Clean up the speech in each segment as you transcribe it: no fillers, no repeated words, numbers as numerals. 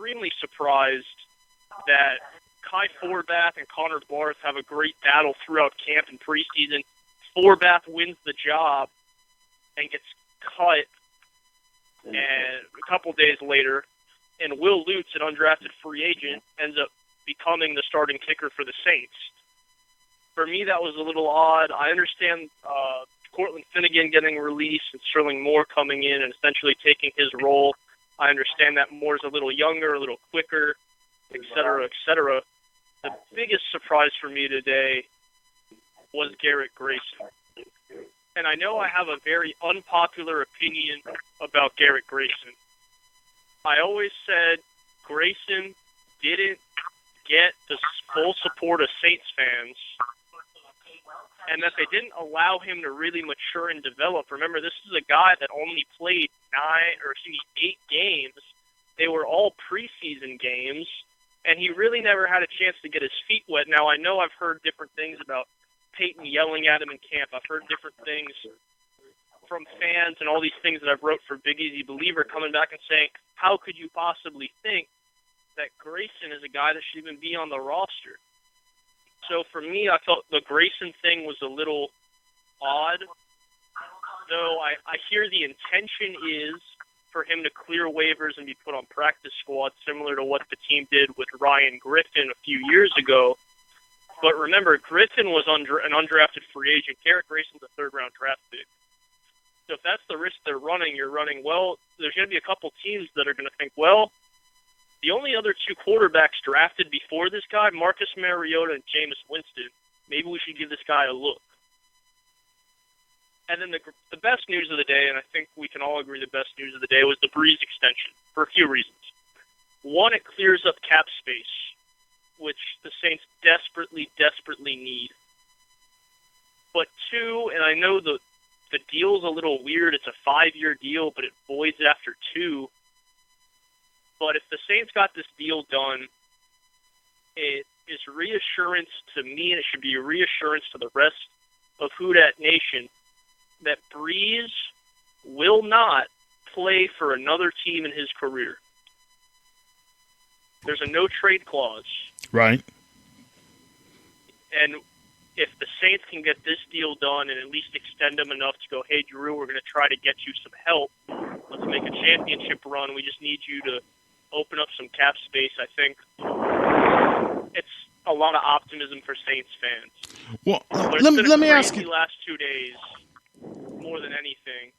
extremely surprised that Kai Forbath and Connor Barth have a great battle throughout camp and preseason. Forbath wins the job and gets cut, and a couple days later, and Will Lutz, an undrafted free agent, ends up becoming the starting kicker for the Saints. For me, that was a little odd. I understand Cortland Finnegan getting released and Sterling Moore coming in and essentially taking his role. I understand that Moore's a little younger, a little quicker, et cetera, et cetera. The biggest surprise for me today was Garrett Grayson. And I know I have a very unpopular opinion about Garrett Grayson. I always said Grayson didn't get the full support of Saints fans, and that they didn't allow him to really mature and develop. Remember, this is a guy that only played 8 games. They were all preseason games, and he really never had a chance to get his feet wet. Now, I know I've heard different things about Peyton yelling at him in camp. I've heard different things from fans and all these things that I've wrote for Big Easy Believer coming back and saying, how could you possibly think that Grayson is a guy that should even be on the roster? So for me, I felt the Grayson thing was a little odd. Though I hear the intention is for him to clear waivers and be put on practice squad, similar to what the team did with Ryan Griffin a few years ago. But remember, Griffin was an undrafted free agent. Garrett Grayson's a third-round draft pick. So if that's the risk they're running, you're running, well, there's going to be a couple teams that are going to think, well, the only other two quarterbacks drafted before this guy, Marcus Mariota and Jameis Winston, maybe we should give this guy a look. And then the best news of the day, and I think we can all agree the best news of the day, was the Brees extension for a few reasons. One, it clears up cap space, which the Saints desperately, desperately need. But two, and I know the deal's a little weird, it's a 5-year deal, but it voids after 2. But if the Saints got this deal done, it is reassurance to me, and it should be a reassurance to the rest of Houdat Nation, that Brees will not play for another team in his career. There's a no-trade clause. Right. And if the Saints can get this deal done and at least extend them enough to go, hey, Drew, we're going to try to get you some help. Let's make a championship run. We just need you to open up some cap space. I think it's a lot of optimism for Saints fans. Well, let me ask you. Last 2 days, more than anything.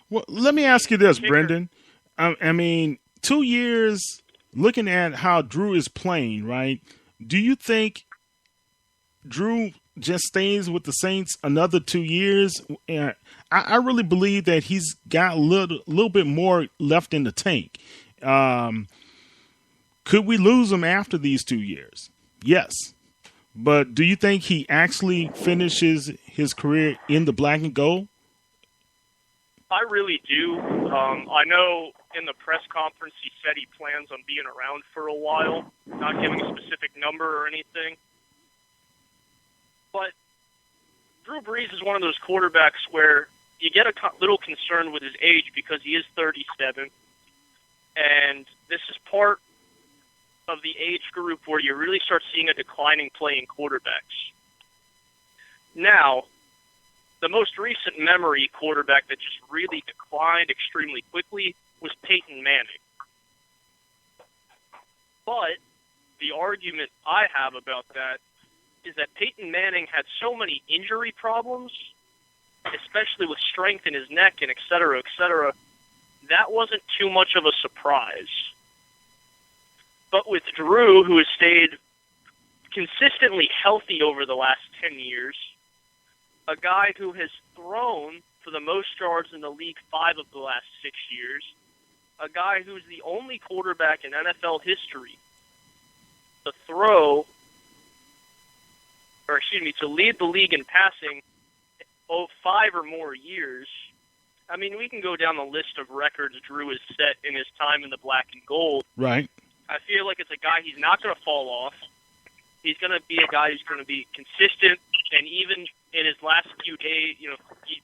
Well, let me ask you this, Brendan. I mean, 2 years. Looking at how Drew is playing, right? Do you think Drew just stays with the Saints another 2 years? I really believe that he's got a little bit more left in the tank. Could we lose him after these 2 years? Yes. But do you think he actually finishes his career in the black and gold? I really do. I know in the press conference he said he plans on being around for a while, not giving a specific number or anything. But Drew Brees is one of those quarterbacks where you get a little concerned with his age because he is 37, and this is part of the age group where you really start seeing a declining play in quarterbacks. Now, the most recent memory quarterback that just really declined extremely quickly was Peyton Manning. But the argument I have about that is that Peyton Manning had so many injury problems, especially with strength in his neck and et cetera, that wasn't too much of a surprise. But with Drew, who has stayed consistently healthy over the last 10 years, a guy who has thrown for the most yards in the league 5 of the last 6 years, a guy who's the only quarterback in NFL history to lead the league in passing 5 or more years. I mean, we can go down the list of records Drew has set in his time in the black and gold. Right. I feel like it's a guy he's not going to fall off. He's going to be a guy who's going to be consistent, and even in his last few days,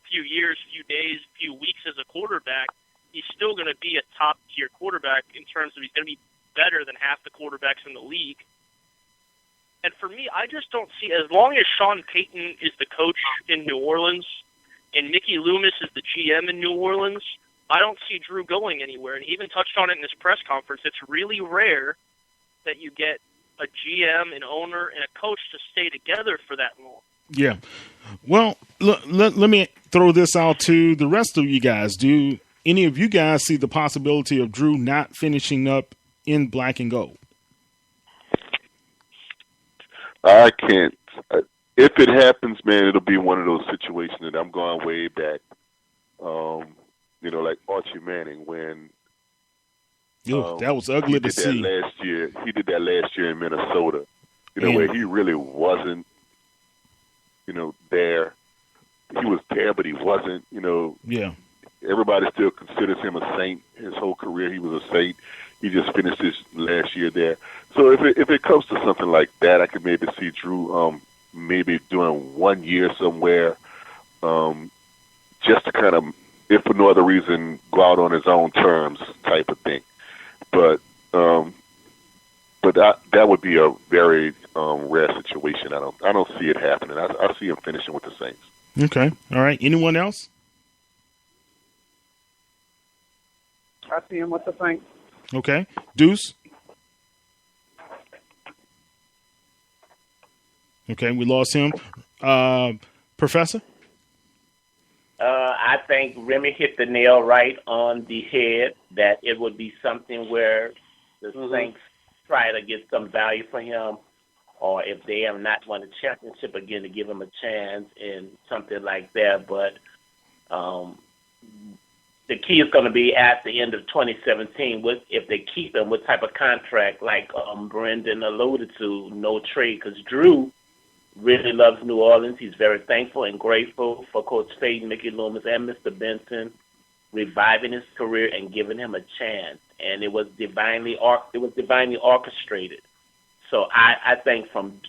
few years, few days, few weeks as a quarterback, he's still going to be a top-tier quarterback in terms of he's going to be better than half the quarterbacks in the league. And for me, I just don't see, as long as Sean Payton is the coach in New Orleans and Mickey Loomis is the GM in New Orleans, I don't see Drew going anywhere. And he even touched on it in his press conference. It's really rare that you get a GM, an owner, and a coach to stay together for that long. Yeah. Well, let me throw this out to the rest of you guys. Do any of you guys see the possibility of Drew not finishing up in black and gold? I can't. If it happens, man, it'll be one of those situations that I'm going way back. Like Archie Manning when that was ugly to see. He did that last year in Minnesota. Where he really wasn't. There. He was there, but he wasn't. Yeah. Everybody still considers him a saint. His whole career, he was a saint. He just finished his last year there. So if it comes to something like that, I could maybe see Drew maybe doing 1 year somewhere, just to kind of, if for no other reason, go out on his own terms type of thing. But that would be a very rare situation. I don't see it happening. I see him finishing with the Saints. Okay. All right. Anyone else? I see him with the Saints. Okay. Deuce? Okay, we lost him. Professor? I think Remy hit the nail right on the head, that it would be something where the Saints try to get some value for him, or if they have not won a championship again, to give him a chance in something like that. But the key is going to be at the end of 2017, if they keep him, what type of contract, like Brendan alluded to, no trade, because Drew really loves New Orleans. He's very thankful and grateful for Coach Payton, Mickey Loomis, and Mr. Benson reviving his career and giving him a chance. And it was divinely orchestrated. So I think from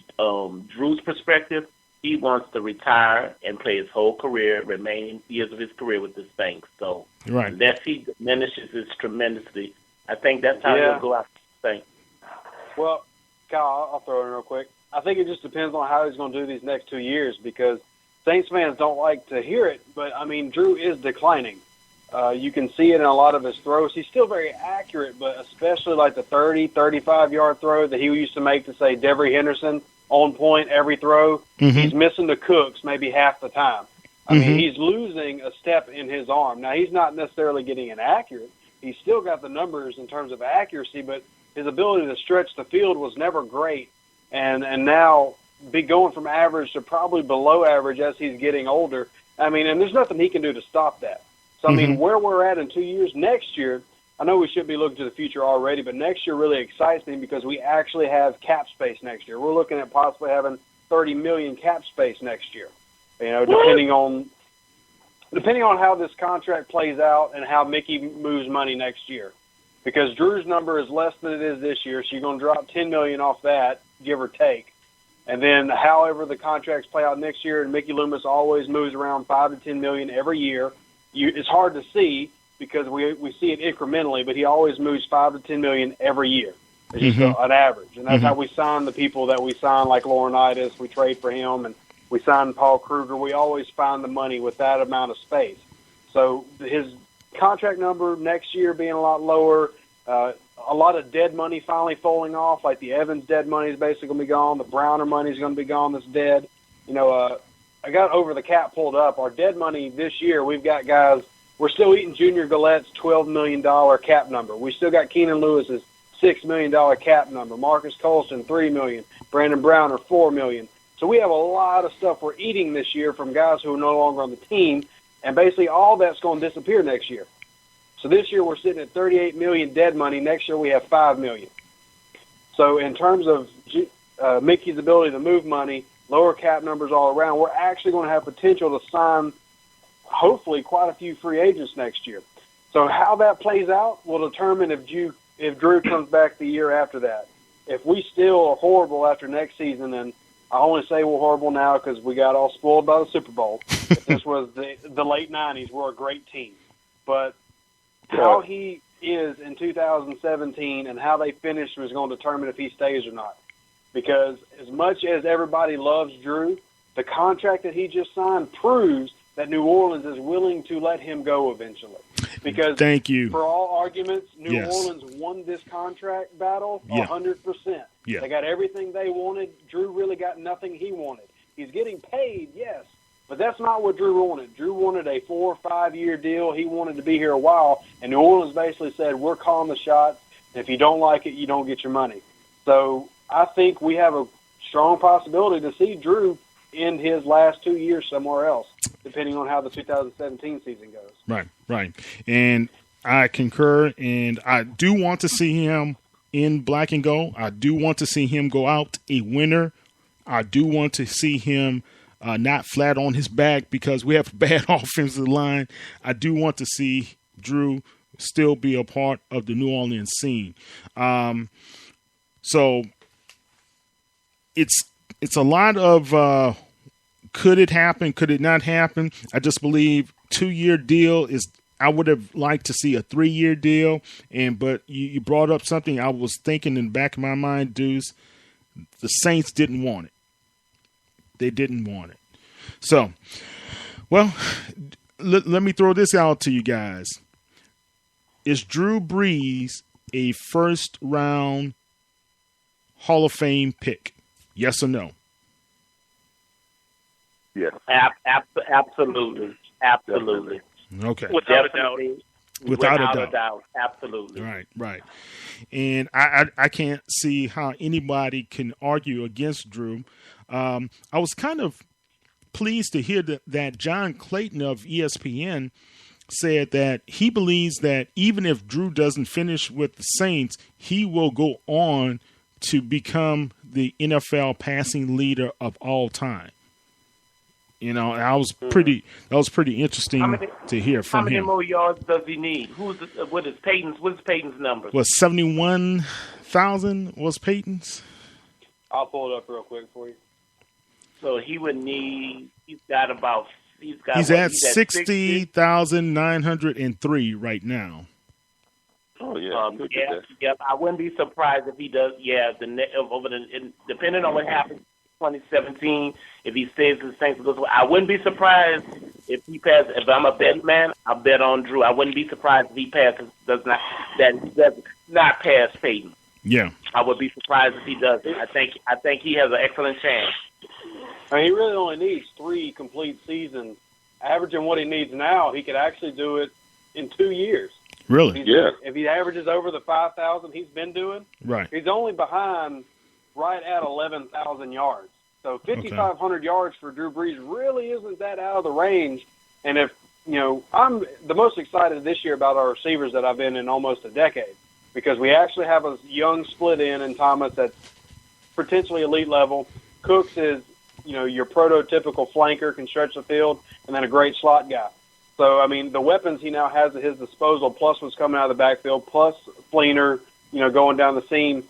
Drew's perspective, he wants to retire and play his whole career, remaining years of his career with the Saints. So unless he diminishes it tremendously, I think that's how he'll go out the Saints. Well, Kyle, I'll throw it in real quick. I think it just depends on how he's going to do these next 2 years, because Saints fans don't like to hear it, but, I mean, Drew is declining. You can see it in a lot of his throws. He's still very accurate, but especially like the 30, 35-yard throw that he used to make to, say, Devery Henderson on point every throw. He's missing the Cooks maybe half the time. I mean, he's losing a step in his arm. Now, he's not necessarily getting inaccurate. He's still got the numbers in terms of accuracy, but his ability to stretch the field was never great. And now be going from average to probably below average as he's getting older. I mean, and there's nothing he can do to stop that. So, I mean, where we're at in 2 years, next year, I know we should be looking to the future already, but next year really excites me because we actually have cap space next year. We're looking at possibly having $30 million cap space next year, depending on how this contract plays out and how Mickey moves money next year. Because Drew's number is less than it is this year, so you're going to drop $10 million off that, give or take. And then however the contracts play out next year, and Mickey Loomis always moves around $5 to $10 million every year. It's hard to see because we see it incrementally, but he always moves $5 to $10 million every year. It's just an average. And that's how we sign the people that we sign, like Laurinaitis. We trade for him, and we sign Paul Kruger. We always find the money with that amount of space. So his contract number next year being a lot lower, a lot of dead money finally falling off, like the Evans dead money is basically going to be gone. The Browner money is going to be gone that's dead. I got over the cap pulled up. Our dead money this year, we've got guys, we're still eating Junior Gallette's $12 million cap number. We still got Keenan Lewis's $6 million cap number. Marcus Colston, $3 million. Brandon Browner, $4 million. So we have a lot of stuff we're eating this year from guys who are no longer on the team, and basically all that's going to disappear next year. So this year we're sitting at $38 million dead money. Next year we have $5 million. So in terms of Mickey's ability to move money, lower cap numbers all around, we're actually going to have potential to sign, hopefully, quite a few free agents next year. So how that plays out will determine if Drew comes back the year after that. If we still are horrible after next season, and I only say we're horrible now because we got all spoiled by the Super Bowl. If this was the late 90s, we're a great team. But how he is in 2017 and how they finish was going to determine if he stays or not. Because as much as everybody loves Drew, the contract that he just signed proves that New Orleans is willing to let him go eventually. Because thank you. For all arguments, New Yes. Orleans won this contract battle Yeah. 100%. Yeah. They got everything they wanted. Drew really got nothing he wanted. He's getting paid, yes, but that's not what Drew wanted. Drew wanted a 4 or 5 year deal. He wanted to be here a while, and New Orleans basically said, we're calling the shots, and if you don't like it, you don't get your money. So I think we have a strong possibility to see Drew end his last 2 years somewhere else, depending on how the 2017 season goes. Right. And I concur, and I do want to see him in black and gold. I do want to see him go out a winner. I do want to see him not flat on his back because we have a bad offensive line. I do want to see Drew still be a part of the New Orleans scene. So it's a lot of could it happen, could it not happen? I just believe 2-year deal is. I would have liked to see a 3-year deal, but you brought up something I was thinking in the back of my mind, Deuce. The Saints didn't want it. They didn't want it. So, well, let me throw this out to you guys. Is Drew Brees a first-round Hall of Fame pick? Yes or no? Yes. Absolutely. Okay. Without a doubt. Without a doubt. Absolutely. Right. And I can't see how anybody can argue against Drew. I was kind of pleased to hear that John Clayton of ESPN said that he believes that even if Drew doesn't finish with the Saints, he will go on to become the NFL passing leader of all time. You know, that was pretty interesting to hear from him. How many more yards does he need? What is Peyton's number? What, 71,000 was Peyton's? I'll pull it up real quick for you. So he would need. He's at 60,903 right now. Oh yeah. Yep. I wouldn't be surprised if he does. Yeah, depending on what happens. 2017, if he stays with the Saints, I wouldn't be surprised if he passes. If I'm a bet man, I'll bet on Drew. I wouldn't be surprised if he does not pass Peyton. Yeah, I would be surprised if he doesn't. I think he has an excellent chance. I mean, he really only needs 3 complete seasons. Averaging what he needs now, he could actually do it in 2 years. Really? If he averages over the 5,000 he's been doing, right? He's only behind right at 11,000 yards. So 5,500 yards for Drew Brees really isn't that out of the range. And if, I'm the most excited this year about our receivers that I've been in almost a decade because we actually have a young split in Thomas that's potentially elite level. Cooks is, your prototypical flanker, can stretch the field, and then a great slot guy. So, I mean, the weapons he now has at his disposal, plus what's coming out of the backfield, plus Fleener, going down the seam,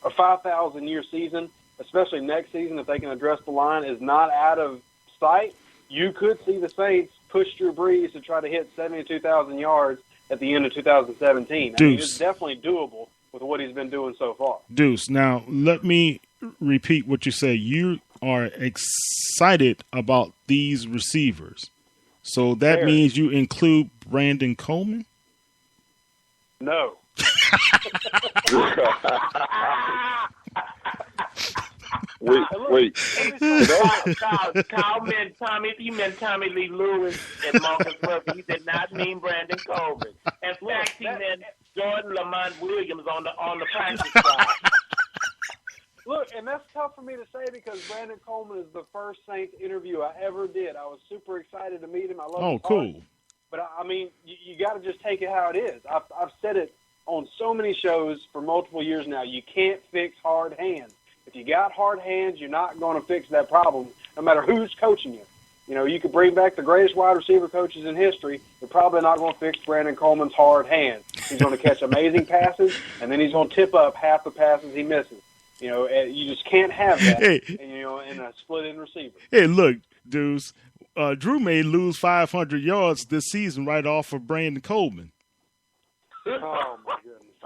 a 5,000-year season, especially next season, if they can address the line, is not out of sight. You could see the Saints push Drew Brees to try to hit 72,000 yards at the end of 2017. I mean, it's definitely doable with what he's been doing so far. Deuce, now let me repeat what you say. You are excited about these receivers. So that means you include Brandon Coleman? No. Wait. Kyle meant Tommy Lee Lewis and Marcus Murphy. He did not mean Brandon Coleman. In fact, he meant Jordan Lamont Williams on the practice side. Look, and that's tough for me to say because Brandon Coleman is the first Saints interview I ever did. I was super excited to meet him. I love his cool. heart. But, I mean, you got to just take it how it is. I've said it on so many shows for multiple years now. You can't fix hard hands. If you got hard hands, you're not going to fix that problem, no matter who's coaching you. You could bring back the greatest wide receiver coaches in history. You're probably not going to fix Brandon Coleman's hard hands. He's going to catch amazing passes, and then he's going to tip up half the passes he misses. You just can't have that, in a split-end receiver. Hey, look, dudes, Drew may lose 500 yards this season right off of Brandon Coleman. Oh my goodness.